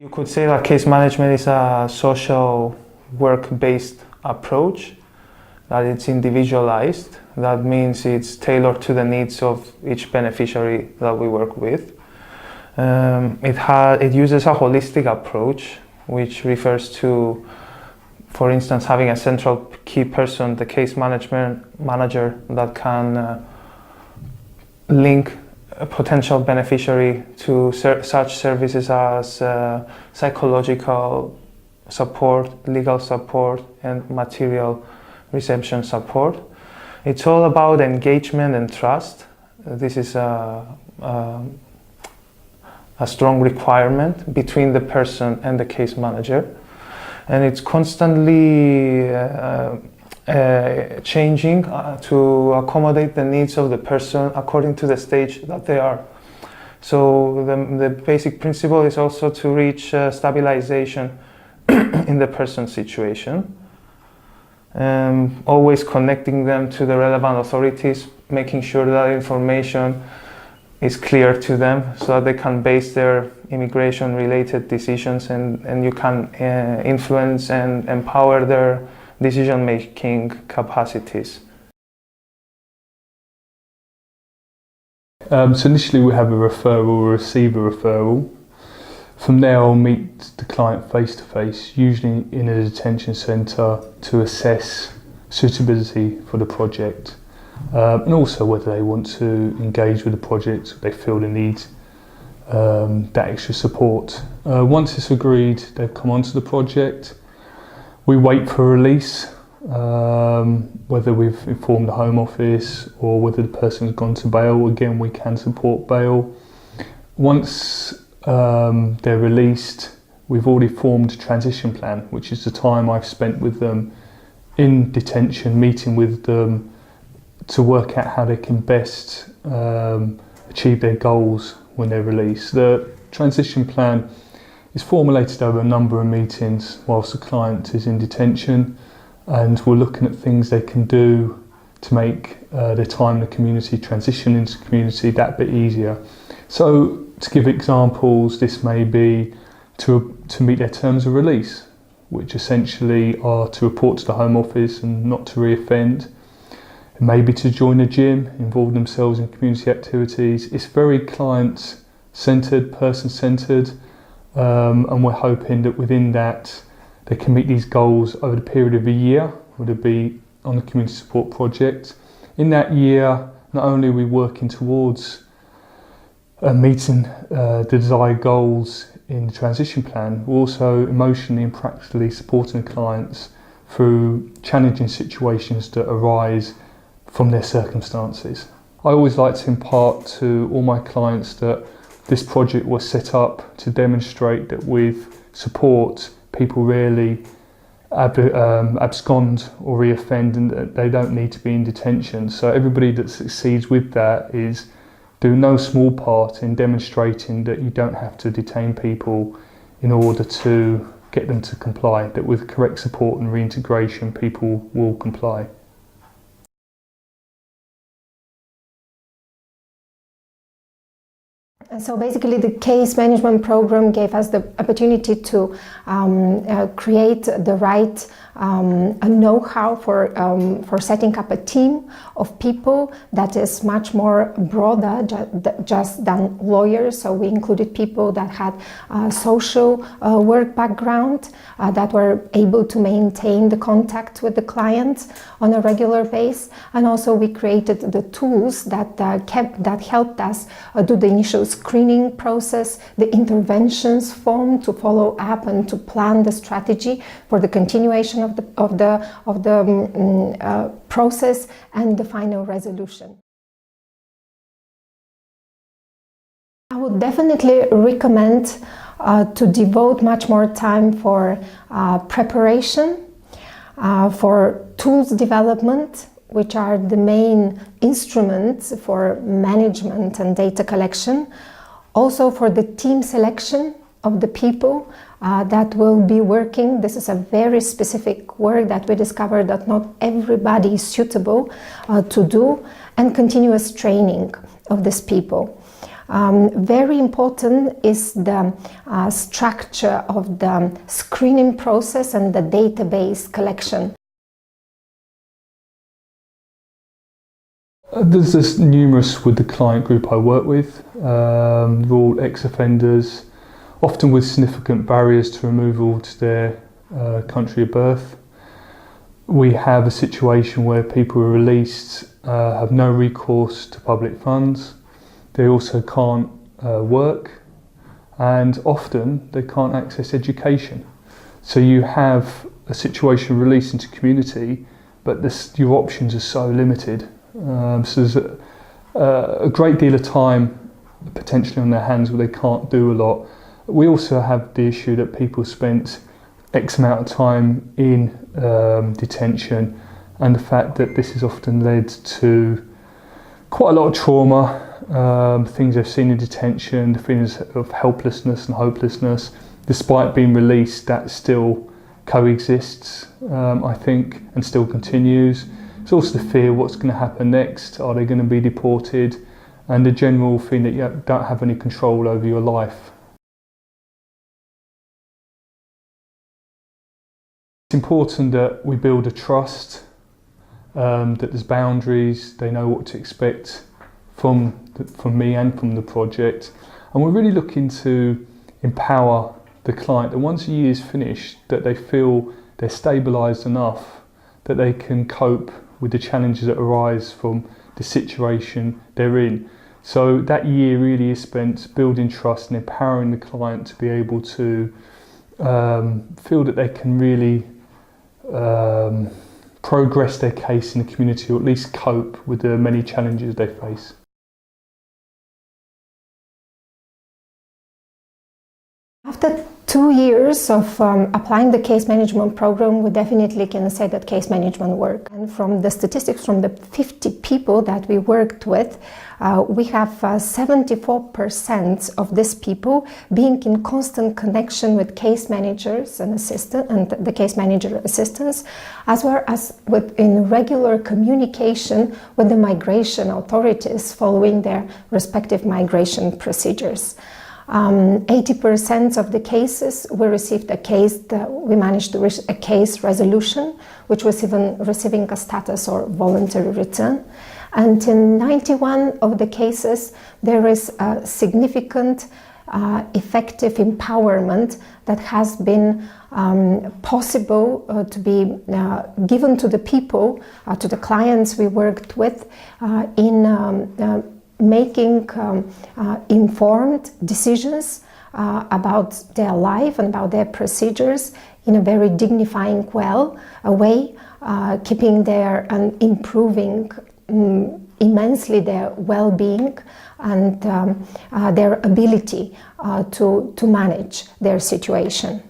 You could say that case management is a social work-based approach, that it's individualized. That means it's tailored to the needs of each beneficiary that we work with. It uses a holistic approach, which refers to, for instance, having a central key person, the case management manager, that can link a potential beneficiary to such services as psychological support, legal support, and material reception support. It's all about engagement and trust. This is a strong requirement between the person and the case manager. And it's constantly changing to accommodate the needs of the person according to the stage that they are. So the basic principle is also to reach stabilization in the person's situation. Always connecting them to the relevant authorities, making sure that information is clear to them so that they can base their immigration related decisions, and you can influence and empower their decision-making capacities. So initially we have a referral, we receive a referral. From there I'll meet the client face-to-face, usually in a detention centre, to assess suitability for the project, and also whether they want to engage with the project, they feel they need that extra support. Once it's agreed, they've come onto the project. We wait for release, whether we've informed the Home Office or whether the person's gone to bail. Again, we can support bail. Once they're released, we've already formed a transition plan, which is the time I've spent with them in detention, meeting with them to work out how they can best achieve their goals when they're released. The transition plan is formulated over a number of meetings whilst the client is in detention, and we're looking at things they can do to make their time in the community, transition into the community, that bit easier. So to give examples, this may be to meet their terms of release, which essentially are to report to the Home Office and not to reoffend. Maybe to join a gym, involve themselves in community activities. It's very client-centred, person-centred. And we're hoping that within that they can meet these goals over the period of a year, would it be on the community support project. In that year, not only are we working towards meeting the desired goals in the transition plan, we're also emotionally and practically supporting the clients through challenging situations that arise from their circumstances. I always like to impart to all my clients that this project was set up to demonstrate that with support, people rarely abscond or reoffend, and that they don't need to be in detention. So everybody that succeeds with that is doing no small part in demonstrating that you don't have to detain people in order to get them to comply, that with correct support and reintegration, people will comply. So basically the case management program gave us the opportunity to create the right know-how for setting up a team of people that is much more broader just than lawyers. So we included people that had social work background, that were able to maintain the contact with the clients on a regular basis, and also we created the tools that helped us do the initial screening process, the interventions form to follow up and to plan the strategy for the continuation of the process and the final resolution. I would definitely recommend to devote much more time for preparation, for tools development, which are the main instruments for management and data collection. Also for the team selection of the people that will be working. This is a very specific work that we discovered that not everybody is suitable to do, and continuous training of these people. Very important is the structure of the screening process and the database collection. There's numerous with the client group I work with. They're all ex-offenders, often with significant barriers to removal to their country of birth. We have a situation where people are released have no recourse to public funds. They also can't work, and often they can't access education. So you have a situation released into community, but your options are so limited. So there's a great deal of time potentially on their hands where they can't do a lot. We also have the issue that people spent X amount of time in detention, and the fact that this has often led to quite a lot of trauma, things they've seen in detention, the feelings of helplessness and hopelessness. Despite being released, that still coexists, I think, and still continues. There's also the fear, what's going to happen next? Are they going to be deported? And the general feeling that you don't have any control over your life. It's important that we build a trust, that there's boundaries, they know what to expect from me and from the project. And we're really looking to empower the client that once a year is finished, that they feel they're stabilised enough that they can cope with the challenges that arise from the situation they're in. So that year really is spent building trust and empowering the client to be able to feel that they can really progress their case in the community, or at least cope with the many challenges they face. After 2 years of applying the case management program, we definitely can say that case management worked. And from the statistics from the 50 people that we worked with, we have 74% of these people being in constant connection with case managers and the case manager assistants, as well as in regular communication with the migration authorities following their respective migration procedures. 80% of the cases we received we managed to reach a case resolution, which was even receiving a status or voluntary return. And in 91 of the cases, there is a significant effective empowerment that has been possible to be given to the people, to the clients we worked with in making informed decisions about their life and about their procedures in a very dignifying way, keeping their and improving immensely their well-being and their ability to manage their situation.